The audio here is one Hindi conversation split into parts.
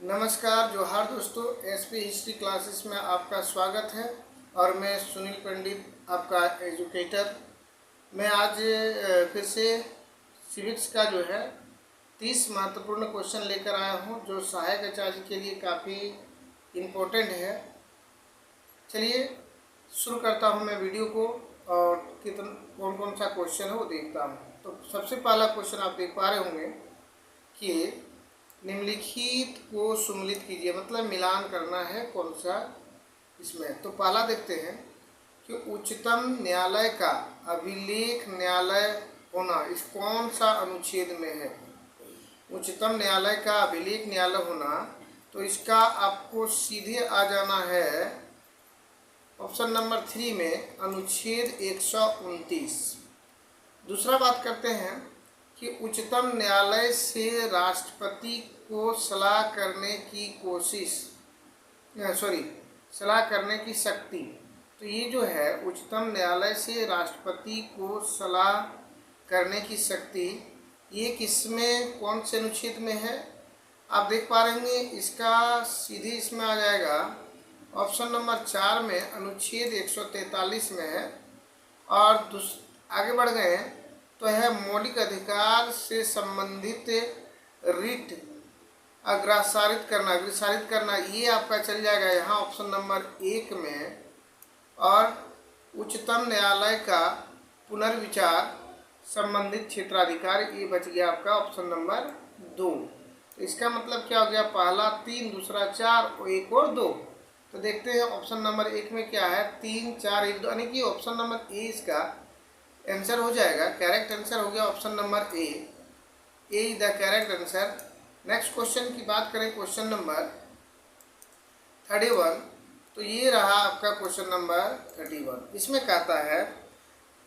नमस्कार, जोहार दोस्तों। एसपी हिस्ट्री क्लासेस में आपका स्वागत है और मैं सुनील पंडित, आपका एजुकेटर। मैं आज फिर से सिविक्स का जो है 30 महत्वपूर्ण क्वेश्चन लेकर आया हूं, जो सहायक आचार्य के लिए काफ़ी इम्पोर्टेंट है। चलिए शुरू करता हूं मैं वीडियो को और कौन कौन सा क्वेश्चन है वो देखता हूं। तो सबसे पहला क्वेश्चन आप देख पा रहे होंगे कि निम्नलिखित को सुमेलित कीजिए, मतलब मिलान करना है कौन सा इसमें। तो पहला देखते हैं कि उच्चतम न्यायालय का अभिलेख न्यायालय होना इस कौन सा अनुच्छेद में है। उच्चतम न्यायालय का अभिलेख न्यायालय होना, तो इसका आपको सीधे आ जाना है ऑप्शन नंबर 3 में, अनुच्छेद 129। दूसरा बात करते हैं कि उच्चतम न्यायालय से राष्ट्रपति को सलाह करने की सलाह करने की शक्ति। तो ये जो है उच्चतम न्यायालय से राष्ट्रपति को सलाह करने की शक्ति, ये किसमें कौन से अनुच्छेद में है आप देख पा रहे होंगे। इसका सीधे इसमें आ जाएगा ऑप्शन नंबर 4 में, अनुच्छेद 143 में है। और आगे बढ़ गए तो है मौलिक अधिकार से संबंधित रिट अग्रसारित करना, ये आपका चल जाएगा यहाँ ऑप्शन नंबर 1 में। और उच्चतम न्यायालय का पुनर्विचार संबंधित क्षेत्राधिकार, ये बच गया आपका ऑप्शन नंबर 2। तो इसका मतलब क्या हो गया, पहला 3, दूसरा 4 और एक और 2। तो देखते हैं ऑप्शन नंबर 1 में क्या है, 3, 4, 1, 2, यानी कि ऑप्शन नंबर ए इसका आंसर हो जाएगा। करेक्ट आंसर हो गया option number A is the correct answer. Next question की बात करें, क्वेश्चन नंबर 31। तो ये रहा आपका क्वेश्चन नंबर 31। इसमें कहता है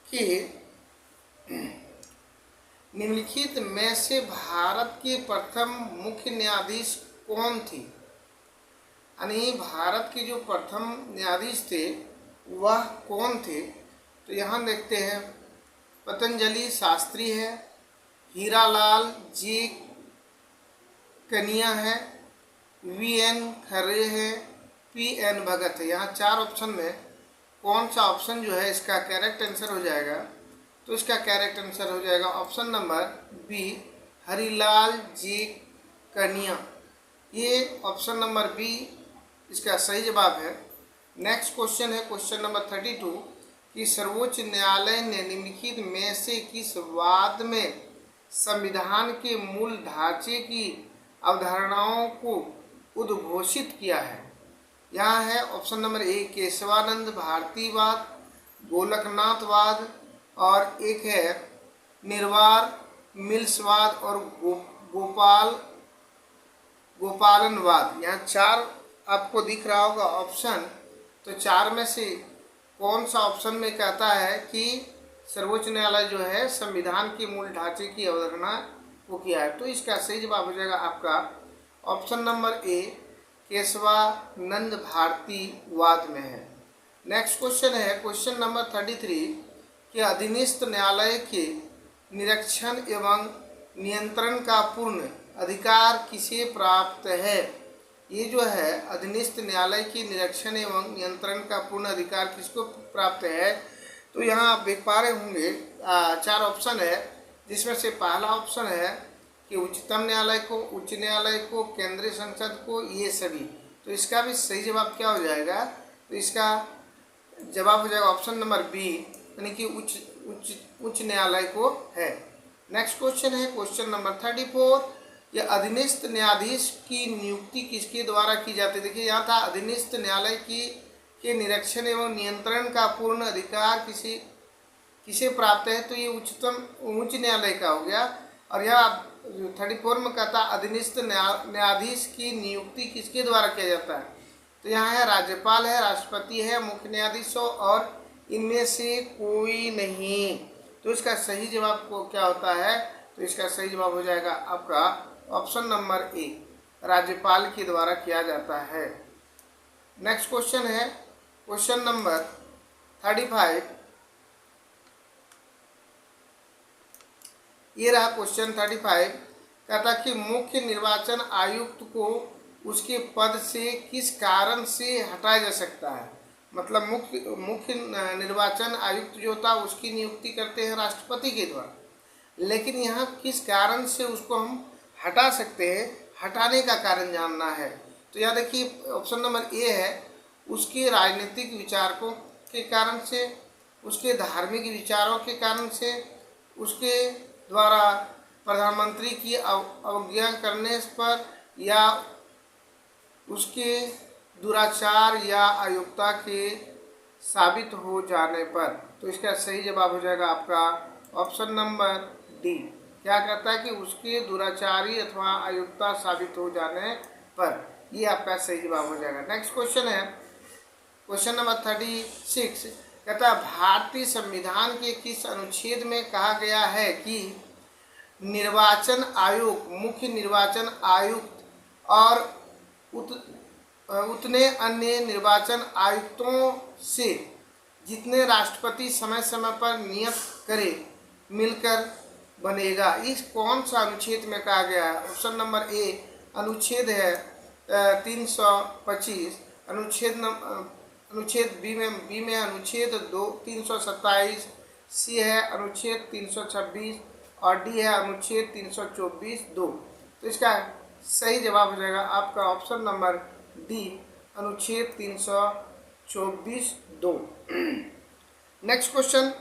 कि निम्नलिखित में से भारत के प्रथम मुख्य न्यायाधीश कौन थी। यानी भारत के जो प्रथम न्यायाधीश थे वह कौन थे। तो यहाँ देखते हैं, पतंजलि शास्त्री है, हीरालाल जी कनिया है, वीएन खरे है, पीएन भगत है। यहाँ 4 ऑप्शन में कौन सा ऑप्शन जो है इसका करेक्ट आंसर हो जाएगा। तो इसका करेक्ट आंसर हो जाएगा ऑप्शन नंबर बी, हरिलाल जी कनिया। ये ऑप्शन नंबर बी इसका सही जवाब है। नेक्स्ट क्वेश्चन है क्वेश्चन नंबर 32 कि सर्वोच्च न्यायालय ने निम्नलिखित में से किस वाद में संविधान के मूल ढांचे की अवधारणाओं को उद्घोषित किया है। यहाँ है ऑप्शन नंबर ए, केशवानंद भारतीवाद, गोलकनाथवाद, और एक है निर्वार मिल्सवाद और गोपालनवाद। यहाँ 4 आपको दिख रहा होगा ऑप्शन। तो 4 में से कौन सा ऑप्शन में कहता है कि सर्वोच्च न्यायालय जो है संविधान के मूल ढांचे की अवधारणा को किया है। तो इसका सही जवाब हो जाएगा आपका ऑप्शन नंबर ए, केशवानंद भारतीवाद में है। नेक्स्ट क्वेश्चन है क्वेश्चन नंबर 33 कि अधीनस्थ न्यायालय के निरीक्षण एवं नियंत्रण का पूर्ण अधिकार किसे प्राप्त है। ये जो है अधीनस्थ न्यायालय की निरीक्षण एवं नियंत्रण का पूर्ण अधिकार किसको प्राप्त है। तो यहाँ आप देख पा रहे होंगे 4 ऑप्शन है, जिसमें से पहला ऑप्शन है कि उच्चतम न्यायालय को, उच्च न्यायालय को, केंद्रीय संसद को, ये सभी। तो इसका भी सही जवाब क्या हो जाएगा, तो इसका जवाब हो जाएगा ऑप्शन नंबर बी, यानी कि उच्च न्यायालय को है। नेक्स्ट क्वेश्चन है क्वेश्चन नंबर 34, यह अधीनस्थ न्यायाधीश की नियुक्ति किसके द्वारा की जाती है। देखिए यहाँ था अधीनस्थ न्यायालय के निरीक्षण एवं नियंत्रण का पूर्ण अधिकार किसे प्राप्त है। तो ये उच्च न्यायालय का हो गया। और यहाँ 34 में कहता अधीनस्थ न्यायाधीश की नियुक्ति किसके द्वारा किया जाता है। तो यहाँ है राज्यपाल है, राष्ट्रपति है, मुख्य न्यायाधीश हो, और इनमें से कोई नहीं। तो इसका सही जवाब को क्या होता है, तो इसका सही जवाब हो जाएगा आपका ऑप्शन नंबर ए, राज्यपाल के द्वारा किया जाता है। नेक्स्ट क्वेश्चन है क्वेश्चन नंबर 35। ये रहा क्वेश्चन 35, कहता कि मुख्य निर्वाचन आयुक्त को उसके पद से किस कारण से हटाया जा सकता है। मतलब मुख्य निर्वाचन आयुक्त जो होता है उसकी नियुक्ति करते हैं राष्ट्रपति के द्वारा, लेकिन यहाँ किस कारण से उसको हम हटा सकते हैं, हटाने का कारण जानना है। तो यहाँ देखिए ऑप्शन नंबर ए है, उसके राजनीतिक विचारकों के कारण से, उसके धार्मिक विचारों के कारण से, उसके द्वारा प्रधानमंत्री की अवज्ञा करने पर, या उसके दुराचार या अयोग्यता के साबित हो जाने पर। तो इसका सही जवाब हो जाएगा आपका ऑप्शन नंबर डी। क्या कहता है कि उसके दुराचारी अथवा अयोग्यता साबित हो जाने पर, ये आपका सही जवाब हो जाएगा। नेक्स्ट क्वेश्चन है क्वेश्चन नंबर 36। कहता है भारतीय संविधान के किस अनुच्छेद में कहा गया है कि निर्वाचन आयोग, मुख्य निर्वाचन आयुक्त और उतने अन्य निर्वाचन आयुक्तों से जितने राष्ट्रपति समय समय पर नियुक्त करे मिलकर बनेगा। इस कौन सा अनुच्छेद में कहा गया है। ऑप्शन नंबर ए अनुच्छेद है 325, अनुच्छेद बी में अनुच्छेद 327, सी है अनुच्छेद 326 और डी है अनुच्छेद 324(2). तो इसका सही जवाब हो जाएगा आपका ऑप्शन नंबर डी, अनुच्छेद 324(2). नेक्स्ट क्वेश्चन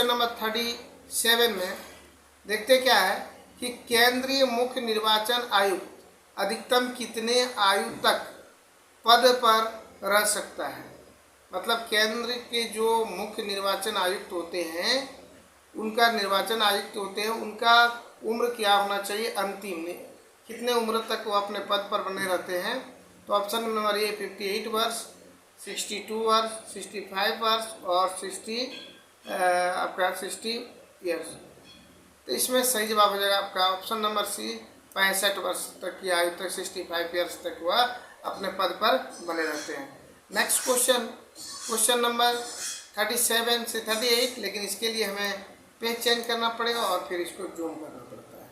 नंबर 37 में देखते क्या है कि केंद्रीय मुख्य निर्वाचन आयुक्त अधिकतम कितने आयु तक पद पर रह सकता है। मतलब केंद्र के जो मुख्य निर्वाचन आयुक्त होते हैं, उनका निर्वाचन आयुक्त होते हैं, उनका उम्र क्या होना चाहिए अंतिम में, कितने उम्र तक वो अपने पद पर बने रहते हैं। तो ऑप्शन नंबर ए 58 वर्ष, 62 वर्ष, 65 वर्ष और 60 ईयर्स। तो इसमें सही जवाब हो जाएगा आपका ऑप्शन नंबर सी 65 वर्ष तक की आयु तक, 65 ईयर्स तक वह अपने पद पर बने रहते हैं। नेक्स्ट क्वेश्चन नंबर 37 से 38, लेकिन इसके लिए हमें पेज चेंज करना पड़ेगा और फिर इसको जूम करना पड़ता है।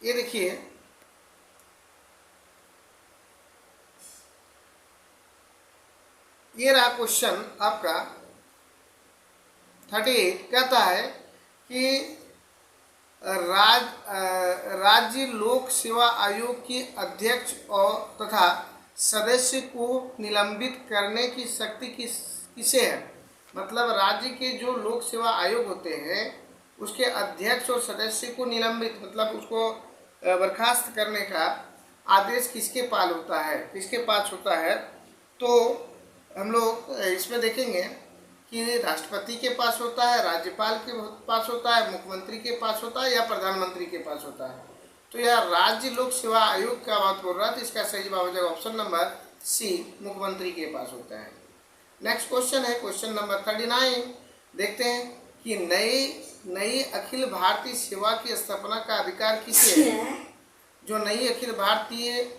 ये देखिए ये रहा क्वेश्चन आपका 38। कहता है कि राज्य लोक सेवा आयोग के अध्यक्ष और तथा सदस्य को निलंबित करने की शक्ति किसे है। मतलब राज्य के जो लोक सेवा आयोग होते हैं उसके अध्यक्ष और सदस्य को निलंबित, मतलब उसको बर्खास्त करने का आदेश किसके पास होता है। तो हम लोग इसमें देखेंगे कि राष्ट्रपति के पास होता है, राज्यपाल के पास होता है, मुख्यमंत्री के पास होता है या प्रधानमंत्री के पास होता है। तो यह राज्य लोक सेवा आयोग का बात बोल रहा है, तो इसका सही जवाब हो जाएगा ऑप्शन नंबर सी, मुख्यमंत्री के पास होता है। नेक्स्ट क्वेश्चन है क्वेश्चन नंबर 39। देखते हैं कि नई अखिल भारतीय सेवा की स्थापना का अधिकार किसे है। जो नई अखिल भारतीय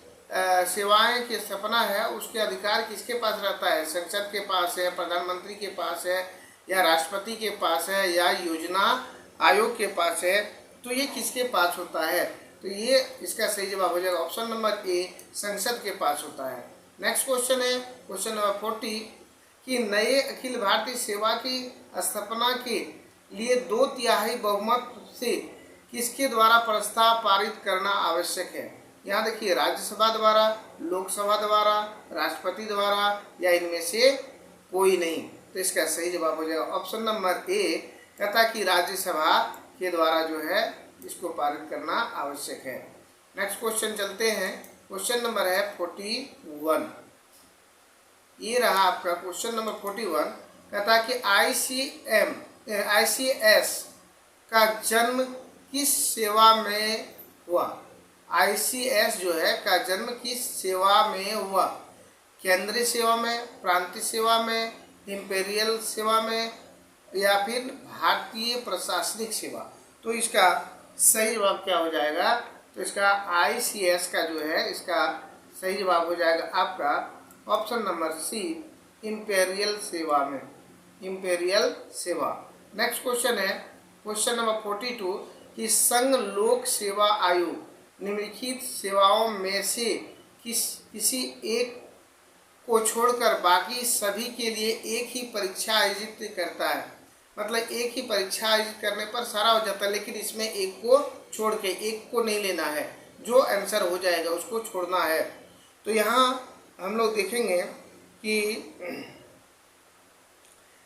सेवाएं की स्थापना है उसके अधिकार किसके पास रहता है। संसद के पास है, प्रधानमंत्री के पास है, या राष्ट्रपति के पास है, या योजना आयोग के पास है। तो ये किसके पास होता है। तो ये इसका सही जवाब हो जाएगा ऑप्शन नंबर ए, संसद के पास होता है। नेक्स्ट क्वेश्चन है क्वेश्चन नंबर 40 कि नए अखिल भारतीय सेवा की स्थापना के लिए 2/3 बहुमत से किसके द्वारा प्रस्ताव पारित करना आवश्यक है। यहाँ देखिए राज्यसभा द्वारा, लोकसभा द्वारा, राष्ट्रपति द्वारा, या इनमें से कोई नहीं। तो इसका सही जवाब हो जाएगा ऑप्शन नंबर ए, कहता कि राज्यसभा के द्वारा जो है इसको पारित करना आवश्यक है। नेक्स्ट क्वेश्चन चलते हैं, क्वेश्चन नंबर है 41। ये रहा आपका क्वेश्चन नंबर 41। कहता है कि ICS का जन्म किस सेवा में हुआ। ICS जो है का जन्म किस सेवा में हुआ। केंद्रीय सेवा में, प्रांतीय सेवा में, इंपीरियल सेवा में, या फिर भारतीय प्रशासनिक सेवा। तो इसका सही जवाब क्या हो जाएगा। तो इसका ICS का जो है इसका सही जवाब हो जाएगा आपका ऑप्शन नंबर सी, इंपीरियल सेवा में, इंपीरियल सेवा। नेक्स्ट क्वेश्चन है क्वेश्चन नंबर 42 कि संघ लोक सेवा आयोग निम्नलिखित सेवाओं में से किसी एक को छोड़कर बाकी सभी के लिए एक ही परीक्षा आयोजित करता है। मतलब एक ही परीक्षा आयोजित करने पर सारा हो जाता है, लेकिन इसमें एक को छोड़ के, एक को नहीं लेना है, जो आंसर हो जाएगा उसको छोड़ना है। तो यहाँ हम लोग देखेंगे कि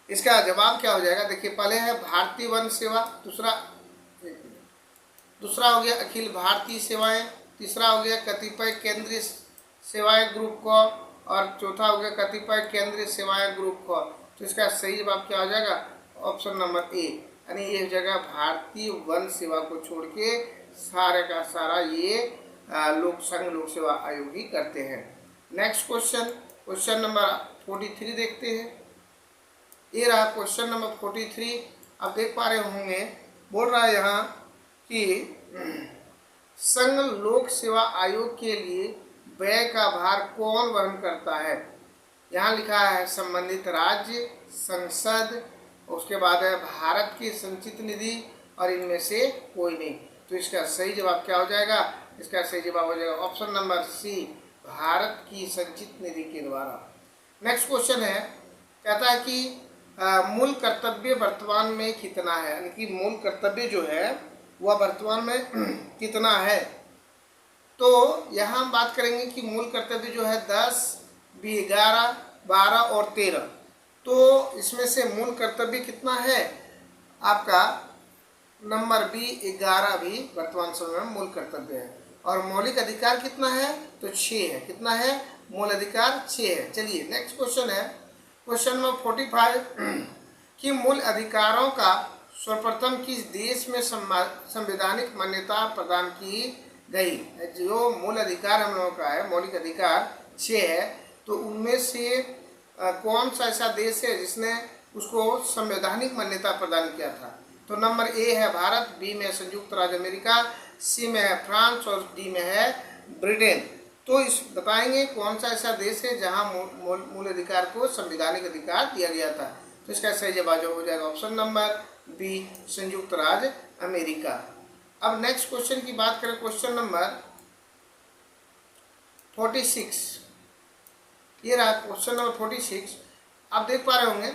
इसका जवाब क्या हो जाएगा। देखिए, पहले है भारतीय वन सेवा, दूसरा हो गया अखिल भारतीय सेवाएं, तीसरा हो गया कतिपय केंद्रीय सेवाएं ग्रुप क, और चौथा हो गया कतिपय केंद्रीय सेवाएं ग्रुप क। तो इसका सही जवाब क्या हो जाएगा, ऑप्शन नंबर ए, यानी ये जगह भारतीय वन सेवा को छोड़ के सारे का सारा ये संघ लोक सेवा आयोग ही करते हैं। नेक्स्ट क्वेश्चन नंबर 43 देखते हैं। ये रहा क्वेश्चन नंबर 43। आप देख पा रहे होंगे, बोल रहा है यहाँ कि संघ लोक सेवा आयोग के लिए व्यय का भार कौन वहन करता है। यहाँ लिखा है संबंधित राज्य, संसद, उसके बाद है भारत की संचित निधि, और इनमें से कोई नहीं। तो इसका सही जवाब क्या हो जाएगा, इसका सही जवाब हो जाएगा ऑप्शन नंबर सी, भारत की संचित निधि के द्वारा। नेक्स्ट क्वेश्चन है, कहता है कि मूल कर्तव्य वर्तमान में कितना है, यानी कि मूल कर्तव्य जो है वह वर्तमान में कितना है। तो यहाँ हम बात करेंगे कि मूल कर्तव्य जो है 10, 11, 12 और 13। तो इसमें से मूल कर्तव्य कितना है आपका, नंबर बी 11 भी वर्तमान समय में मूल कर्तव्य है। और मौलिक अधिकार कितना है, तो 6 है। कितना है, मूल अधिकार 6 है। चलिए नेक्स्ट क्वेश्चन है, क्वेश्चन नंबर 45 कि मूल अधिकारों का सर्वप्रथम किस देश में संवैधानिक मान्यता प्रदान की गई। जो मूल अधिकार हम लोगों का है, मौलिक अधिकार 6 है, तो उनमें से कौन सा ऐसा देश है जिसने उसको संवैधानिक मान्यता प्रदान किया था। तो नंबर ए है भारत, बी में संयुक्त राज्य अमेरिका, सी में है फ्रांस और डी में है ब्रिटेन। तो इस बताएंगे कौन सा ऐसा देश है जहां मूल अधिकार को संवैधानिक अधिकार दिया गया था। तो इसका सही जवाब हो जाएगा ऑप्शन नंबर बी, संयुक्त राज्य अमेरिका। अब नेक्स्ट क्वेश्चन की बात करें, क्वेश्चन नंबर 46। ये रहा क्वेश्चन नंबर 46। आप देख पा रहे होंगे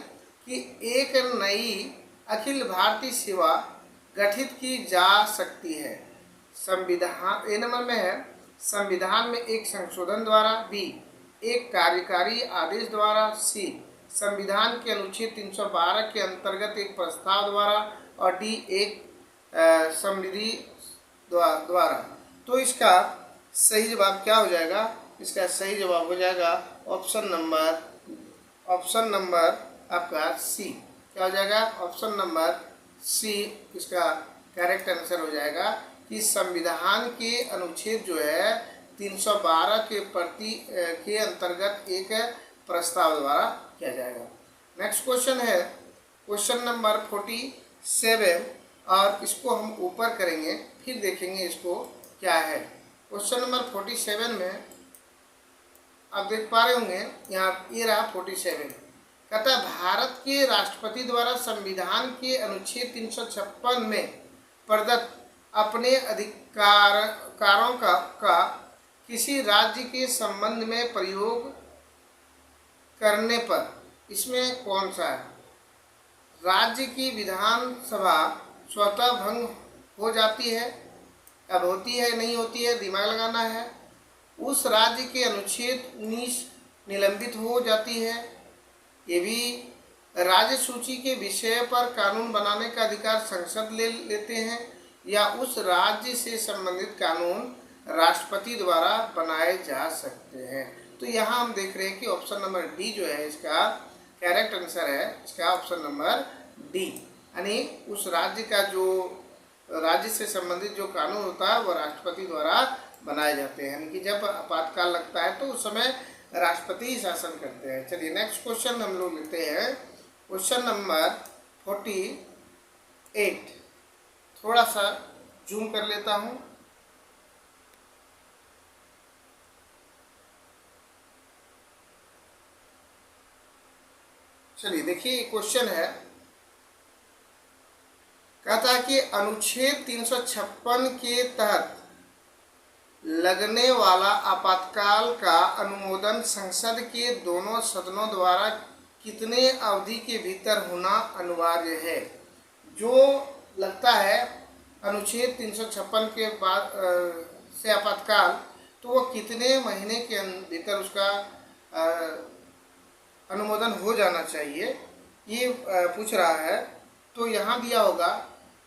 कि एक नई अखिल भारतीय सेवा गठित की जा सकती है। संविधान ए नंबर में है, संविधान में एक संशोधन द्वारा, बी एक कार्यकारी आदेश द्वारा, सी संविधान के अनुच्छेद 312 के अंतर्गत एक प्रस्ताव द्वारा, और डी एक समृद्धि द्वारा। तो इसका सही जवाब क्या हो जाएगा, इसका सही जवाब हो जाएगा ऑप्शन नंबर आपका सी। क्या हो जाएगा, ऑप्शन नंबर सी इसका करेक्ट आंसर हो जाएगा कि संविधान के अनुच्छेद जो है 312 के अंतर्गत एक प्रस्ताव द्वारा किया जाएगा। नेक्स्ट क्वेश्चन है क्वेश्चन नंबर 47, और इसको हम ऊपर करेंगे फिर देखेंगे इसको क्या है। क्वेश्चन नंबर 47 में आप देख पा रहे होंगे, यहाँ ये रहा 47। कहता है भारत के राष्ट्रपति द्वारा संविधान के अनुच्छेद 356 में प्रदत्त अपने अधिकारों का किसी राज्य के संबंध में प्रयोग करने पर इसमें कौन सा है। राज्य की विधानसभा स्वतः भंग हो जाती है, अब होती है नहीं होती है, दिमाग लगाना है। उस राज्य के अनुच्छेद 19 निलंबित हो जाती है। ये भी राज्य सूची के विषय पर कानून बनाने का अधिकार संसद ले लेते हैं, या उस राज्य से संबंधित कानून राष्ट्रपति द्वारा बनाए जा सकते हैं। तो यहाँ हम देख रहे हैं कि ऑप्शन नंबर डी जो है इसका करेक्ट आंसर है, इसका ऑप्शन नंबर डी, यानी उस राज्य का जो राज्य से संबंधित जो कानून होता है वो राष्ट्रपति द्वारा बनाए जाते हैं, यानी कि जब आपातकाल लगता है तो उस समय राष्ट्रपति ही शासन करते हैं। चलिए नेक्स्ट क्वेश्चन हम लोग लेते हैं, क्वेश्चन नंबर 48। थोड़ा सा जूम कर लेता हूँ। चलिए देखिए क्वेश्चन है, कहता है कि अनुच्छेद 356 के तहत लगने वाला आपातकाल का अनुमोदन संसद के दोनों सदनों द्वारा कितने अवधि के भीतर होना अनिवार्य है। जो लगता है अनुच्छेद 356 के बाद से आपातकाल, तो वो कितने महीने के भीतर उसका अनुमोदन हो जाना चाहिए, ये पूछ रहा है। तो यहाँ दिया होगा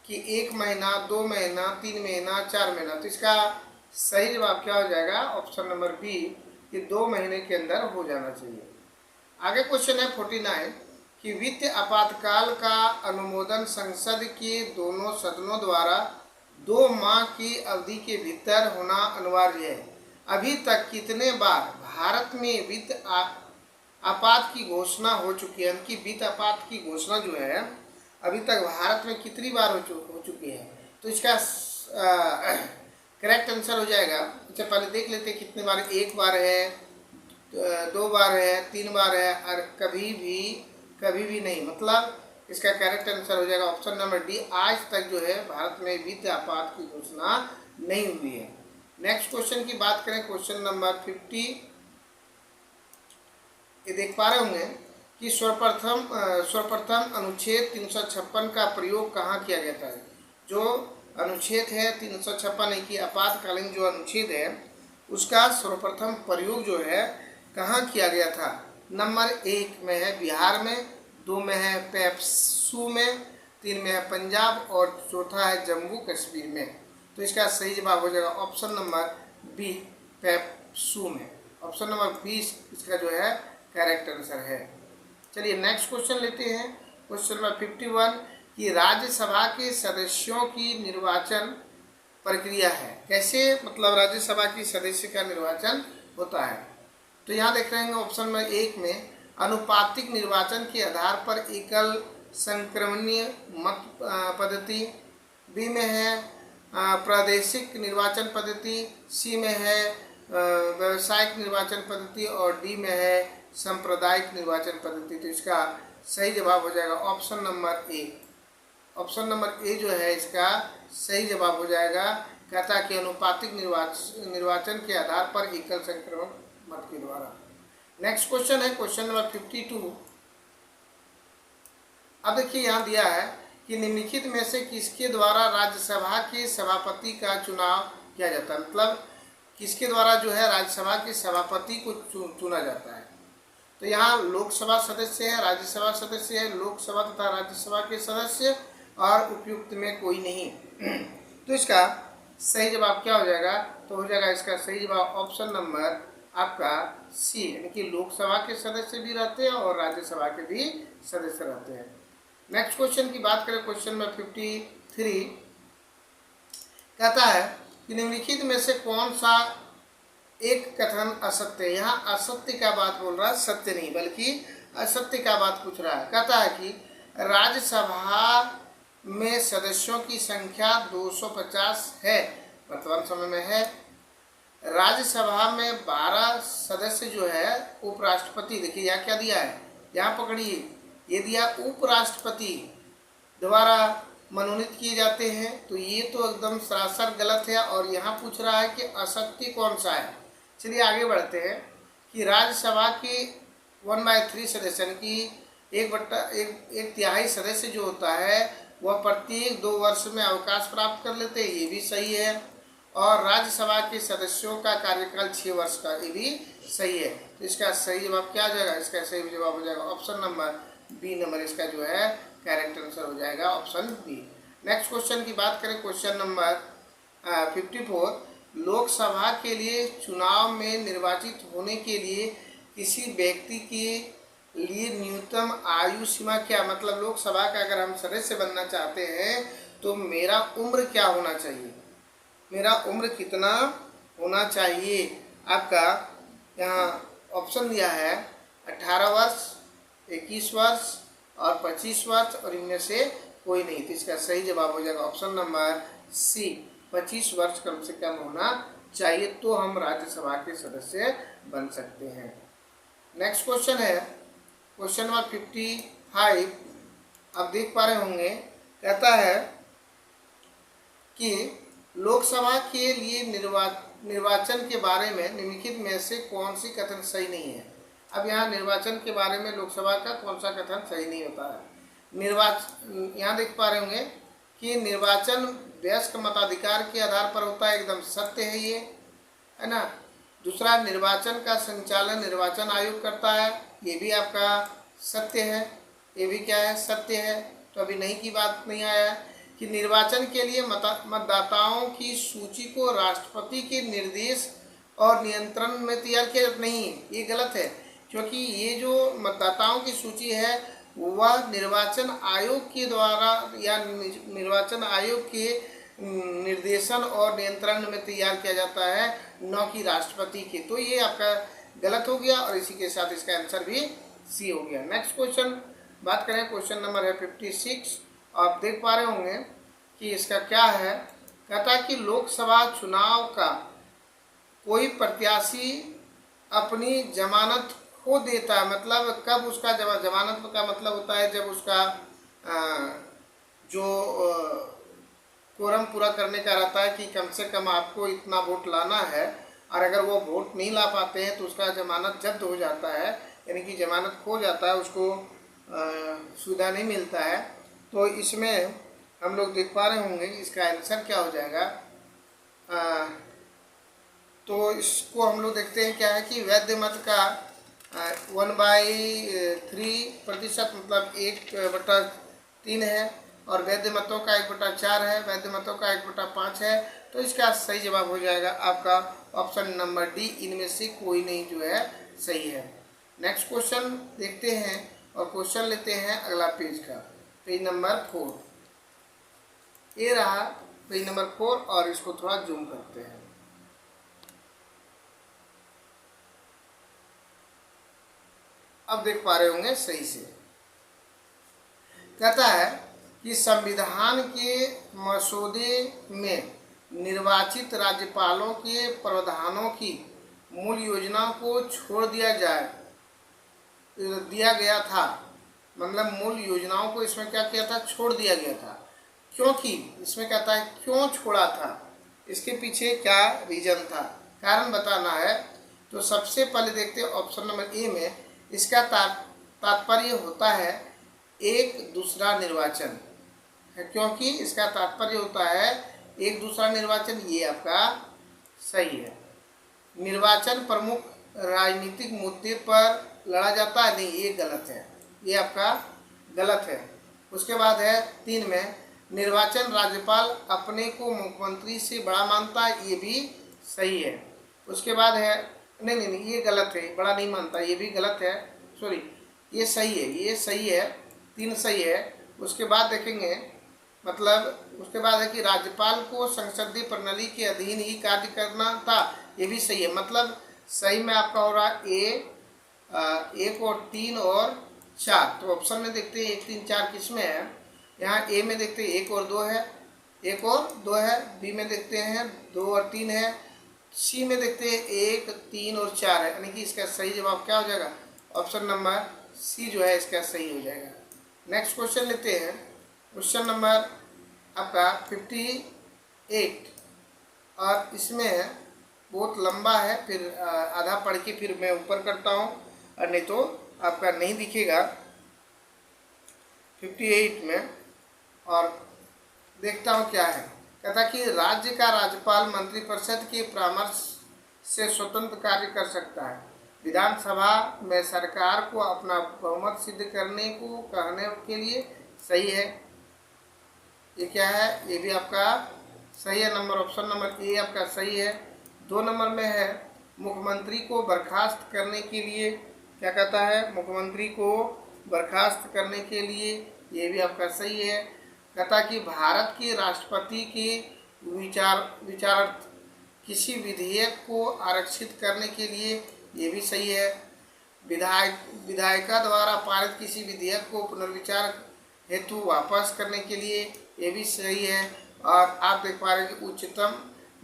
कि 1 महीना, 2 महीना, 3 महीना, 4 महीना। तो इसका सही जवाब क्या हो जाएगा? ऑप्शन नंबर बी, कि 2 महीने के अंदर हो जाना चाहिए। आगे क्वेश्चन है 49 कि वित्त आपातकाल का अनुमोदन संसद के दोनों सदनों द्वारा 2 माह की अवधि के भीतर होना अनिवार्य है। अभी तक कितने बार भारत में वित्त आपात की घोषणा हो चुकी है? इनकी वित्त आपात की घोषणा जो है अभी तक भारत में कितनी बार हो चुकी है? तो इसका करेक्ट आंसर हो जाएगा। अच्छा, पहले देख लेते हैं कितने बार। 1 बार है, 2 बार है, 3 बार है, और कभी भी नहीं। मतलब इसका करेक्ट आंसर हो जाएगा ऑप्शन नंबर डी। आज तक जो है भारत में वित्त आपात की घोषणा नहीं हुई है। नेक्स्ट क्वेश्चन की बात करें, क्वेश्चन नंबर 50। ये देख पा रहे होंगे कि सर्वप्रथम अनुच्छेद 356 का प्रयोग कहाँ किया गया था। जो अनुच्छेद है 356 की आपातकालीन जो अनुच्छेद है उसका सर्वप्रथम प्रयोग जो है कहाँ किया गया था? नंबर 1 में है बिहार में, 2 में है पेप्सू में, 3 में है पंजाब, और चौथा है जम्मू कश्मीर में। तो इसका सही जवाब हो जाएगा ऑप्शन नंबर बी, पेप्सू में। ऑप्शन नंबर बी इसका जो है करेक्ट आंसर है। चलिए नेक्स्ट क्वेश्चन लेते हैं, क्वेश्चन नंबर 51 कि राज्यसभा के सदस्यों की निर्वाचन प्रक्रिया है। कैसे, मतलब राज्यसभा की सदस्य का निर्वाचन होता है? तो यहाँ देख रहे हैं ऑप्शन नंबर 1 में अनुपातिक निर्वाचन के आधार पर एकल संक्रमणीय मत पद्धति, बी में है प्रादेशिक निर्वाचन पद्धति, सी में है व्यावसायिक निर्वाचन पद्धति, और डी में है सांप्रदायिक निर्वाचन पद्धति। तो इसका सही जवाब हो जाएगा option number A. Option number A जो है इसका सही जवाब हो जाएगा। कहता है कि अनुपातिक निर्वाचन के आधार पर एकल संक्रमण मत के द्वारा। नेक्स्ट क्वेश्चन है क्वेश्चन नंबर 52। अब देखिए यहाँ दिया है कि निम्नलिखित में से किसके द्वारा राज्यसभा के सभापति का चुनाव किया जाता है। मतलब किसके द्वारा जो है राज्यसभा के सभापति को चुना जाता है। तो यहाँ लोकसभा सदस्य है, राज्यसभा सदस्य है, लोकसभा तथा राज्यसभा के सदस्य, और उपयुक्त में कोई नहीं। तो इसका सही जवाब क्या हो जाएगा? तो हो जाएगा इसका सही जवाब ऑप्शन नंबर आपका सी, यानी कि लोकसभा के सदस्य भी रहते हैं और राज्यसभा के भी सदस्य रहते हैं। नेक्स्ट क्वेश्चन की बात करें, क्वेश्चन नंबर 53 कहता है कि निम्नलिखित में से कौन सा एक कथन असत्य है। यहाँ असत्य का बात बोल रहा है, सत्य नहीं बल्कि असत्य का बात पूछ रहा है। कहता है कि राज्यसभा में सदस्यों की संख्या 250 है, वर्तमान समय में है। राज्यसभा में 12 सदस्य जो है उपराष्ट्रपति, देखिए यहाँ क्या दिया है, यहाँ पकड़िए, ये दिया उपराष्ट्रपति द्वारा मनोनीत किए जाते हैं। तो ये तो एकदम सरासर गलत है, और यहाँ पूछ रहा है कि असत्य कौन सा है। चलिए आगे बढ़ते हैं कि राज्यसभा के 1/3 सदस्य, यानी कि 1/3 सदस्य जो होता है वह प्रत्येक 2 वर्ष में अवकाश प्राप्त कर लेते हैं, ये भी सही है। और राज्यसभा के सदस्यों का कार्यकाल 6 वर्ष का, ये भी सही है। तो इसका सही जवाब क्या हो जाएगा? इसका सही जवाब हो जाएगा ऑप्शन नंबर बी नंबर, इसका जो है करेक्ट आंसर हो जाएगा ऑप्शन बी। नेक्स्ट क्वेश्चन की बात करें, क्वेश्चन नंबर 54 लोकसभा के लिए चुनाव में निर्वाचित होने के लिए किसी व्यक्ति के लिए न्यूनतम आयु सीमा क्या? मतलब लोकसभा का अगर हम सदस्य बनना चाहते हैं तो मेरा उम्र क्या होना चाहिए, मेरा उम्र कितना होना चाहिए? आपका यहाँ ऑप्शन दिया है 18 वर्ष, 21 वर्ष और 25 वर्ष, और इनमें से कोई नहीं। तो इसका सही जवाब हो जाएगा ऑप्शन नंबर सी, 25 वर्ष कम से कम होना चाहिए, तो हम राज्यसभा के सदस्य बन सकते हैं। नेक्स्ट क्वेश्चन है क्वेश्चन नंबर 55। आप देख पा रहे होंगे, कहता है कि लोकसभा के लिए निर्वाचन के बारे में निम्नलिखित में से कौन सी कथन सही नहीं है। अब यहाँ निर्वाचन के बारे में लोकसभा का कौन सा कथन सही नहीं होता है। निर्वाचन यहाँ देख पा रहे होंगे कि निर्वाचन वयस्क मताधिकार के आधार पर होता है, एकदम सत्य है ये, है ना। दूसरा, निर्वाचन का संचालन निर्वाचन आयोग करता है, ये भी आपका सत्य है, ये भी क्या है, सत्य है। तो अभी नहीं की बात नहीं आया है कि निर्वाचन के लिए मतदाताओं की सूची को राष्ट्रपति के निर्देश और नियंत्रण में तैयार किया नहीं, ये गलत है, क्योंकि ये जो मतदाताओं की सूची है वह निर्वाचन आयोग के द्वारा या निर्वाचन आयोग के निर्देशन और नियंत्रण में तैयार किया जाता है, न कि राष्ट्रपति के। तो ये आपका गलत हो गया और इसी के साथ इसका आंसर भी सी हो गया। नेक्स्ट क्वेश्चन बात करें, क्वेश्चन नंबर है 56। आप देख पा रहे होंगे कि इसका क्या है, कहता है कि लोकसभा चुनाव का कोई प्रत्याशी अपनी जमानत खो देता है, मतलब कब उसका जमानत का मतलब होता है जब उसका जो कोरम पूरा करने का रहता है कि कम से कम आपको इतना वोट लाना है, और अगर वो वोट नहीं ला पाते हैं तो उसका जमानत जब्त हो जाता है, यानी कि जमानत खो जाता है, उसको सुविधा नहीं मिलता है। तो इसमें हम लोग देख पा रहे होंगे इसका आंसर क्या हो जाएगा। तो इसको हम लोग देखते हैं क्या है कि वैध मत का 1/3% मतलब 1/3 है, और वैध मतों का 1/4 है, वैध मतों का 1/5 है। तो इसका सही जवाब हो जाएगा आपका ऑप्शन नंबर डी, इनमें से कोई नहीं जो है सही है। नेक्स्ट क्वेश्चन देखते हैं और क्वेश्चन लेते हैं अगला पेज का, पेज नंबर 4। ये रहा पेज नंबर 4 और इसको थोड़ा जूम करते हैं। अब देख पा रहे होंगे सही से। कहता है कि संविधान के मसौदे में निर्वाचित राज्यपालों के प्रावधानों की मूल योजना को छोड़ दिया गया था, मतलब मूल योजनाओं को इसमें क्या किया था, छोड़ दिया गया था। क्योंकि इसमें कहता है क्यों छोड़ा था, इसके पीछे क्या रीजन था, कारण बताना है। तो सबसे पहले देखते हैं ऑप्शन नंबर ए में, इसका तात्पर्य होता है एक दूसरा निर्वाचन, क्योंकि इसका तात्पर्य होता है एक दूसरा निर्वाचन, ये आपका सही है। निर्वाचन प्रमुख राजनीतिक मुद्दे पर लड़ा जाता है, नहीं, ये गलत है, ये आपका गलत है। उसके बाद है 3 में, निर्वाचन राज्यपाल अपने को मुख्यमंत्री से बड़ा मानता है, ये भी सही है। उसके बाद है नहीं, ये गलत है, बड़ा नहीं मानता, ये भी गलत है, सॉरी, ये सही है, ये सही है, 3 सही है। उसके बाद देखेंगे, मतलब उसके बाद है कि राज्यपाल को संसदीय प्रणाली के अधीन ही कार्य करना था, ये भी सही है। मतलब सही में आपका हो रहा है 1 और 3 और 4। तो ऑप्शन में देखते हैं 1, 3, 4 किस में है। यहाँ ए में देखते हैं 1 और 2 है, 1 और 2 है। बी में देखते हैं 2 और 3 है। सी में देखते हैं 1, 3 और 4 है, यानी कि इसका सही जवाब क्या हो जाएगा, ऑप्शन नंबर सी जो है इसका सही हो जाएगा। नेक्स्ट क्वेश्चन लेते हैं, क्वेश्चन नंबर आपका 58, और इसमें बहुत लंबा है, फिर आधा पढ़ के फिर मैं ऊपर करता हूँ, और नहीं तो आपका नहीं दिखेगा 58 में। और देखता हूँ क्या है। कहता कि राज्य का राज्यपाल मंत्रिपरिषद के परामर्श से स्वतंत्र कार्य कर सकता है। विधानसभा में सरकार को अपना बहुमत सिद्ध करने को कहने के लिए सही है। ये क्या है, ये भी आपका सही है। नंबर ऑप्शन नंबर ए आपका सही है। 2 नंबर में है मुख्यमंत्री को बर्खास्त करने के लिए, क्या कहता है, मुख्यमंत्री को बर्खास्त करने के लिए, ये भी आपका सही है। कहता कि भारत के राष्ट्रपति के विचारार्थ किसी विधेयक को आरक्षित करने के लिए, ये भी सही है। विधायिका द्वारा पारित किसी विधेयक को पुनर्विचार हेतु वापस करने के लिए, ये भी सही है। और आप देख पा रहे हैं कि उच्चतम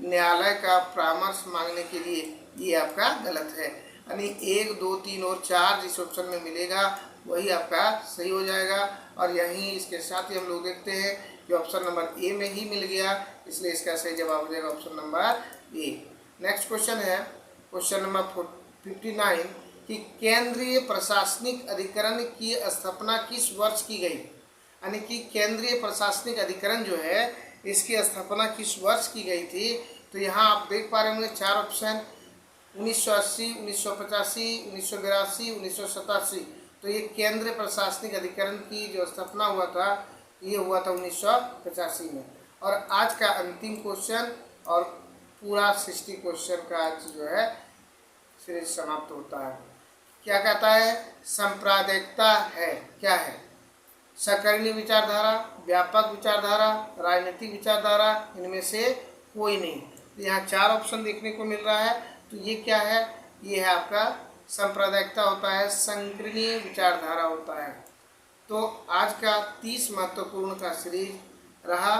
न्यायालय का परामर्श मांगने के लिए, ये आपका गलत है। यानी 1, 2, 3 और 4 जिस ऑप्शन में मिलेगा वही आपका सही हो जाएगा। और यहीं इसके साथ ही हम लोग देखते हैं कि ऑप्शन नंबर ए में ही मिल गया, इसलिए इसका सही जवाब हो जाएगा option number A. Next question है क्वेश्चन नंबर 59 कि केंद्रीय प्रशासनिक अधिकरण की स्थापना किस वर्ष की गई। यानी कि केंद्रीय प्रशासनिक अधिकरण जो है इसकी स्थापना किस वर्ष की गई थी। तो यहाँ आप देख पा रहे होंगे 4 ऑप्शन 1980, 1985, 1982, 1987। तो ये केंद्रीय प्रशासनिक अधिकरण की जो स्थापना हुआ था ये हुआ था 1985 में। और आज का अंतिम क्वेश्चन और पूरा 60 क्वेश्चन का आज जो है सीरीज समाप्त होता है। क्या कहता है, सांप्रदायिकता है क्या है? सकरणी विचारधारा, व्यापक विचारधारा, राजनीतिक विचारधारा, इनमें से कोई नहीं। तो यहाँ 4 ऑप्शन देखने को मिल रहा है। तो ये क्या है, ये है आपका सांप्रदायिकता होता है, संकीर्णीय विचारधारा होता है। तो आज का 30 महत्वपूर्ण का सीरीज रहा।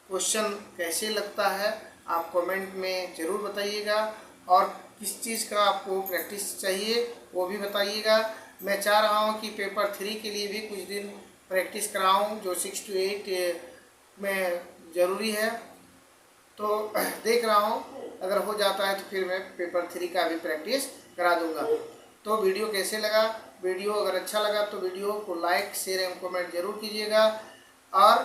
क्वेश्चन कैसे लगता है आप कमेंट में ज़रूर बताइएगा, और किस चीज़ का आपको प्रैक्टिस चाहिए वो भी बताइएगा। मैं चाह रहा हूँ कि पेपर 3 के लिए भी कुछ दिन प्रैक्टिस कराऊँ, जो 6 to 8 में ज़रूरी है। तो देख रहा हूँ, अगर हो जाता है तो फिर मैं पेपर 3 का भी प्रैक्टिस करा दूँगा। तो वीडियो कैसे लगा? वीडियो अगर अच्छा लगा तो वीडियो को लाइक, शेयर एवं कमेंट जरूर कीजिएगा। और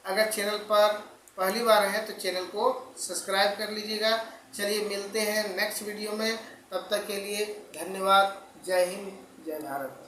अगर चैनल पर पहली बार है तो चैनल को सब्सक्राइब कर लीजिएगा। चलिए मिलते हैं नेक्स्ट वीडियो में, तब तक के लिए धन्यवाद। जय हिंद, जय भारत।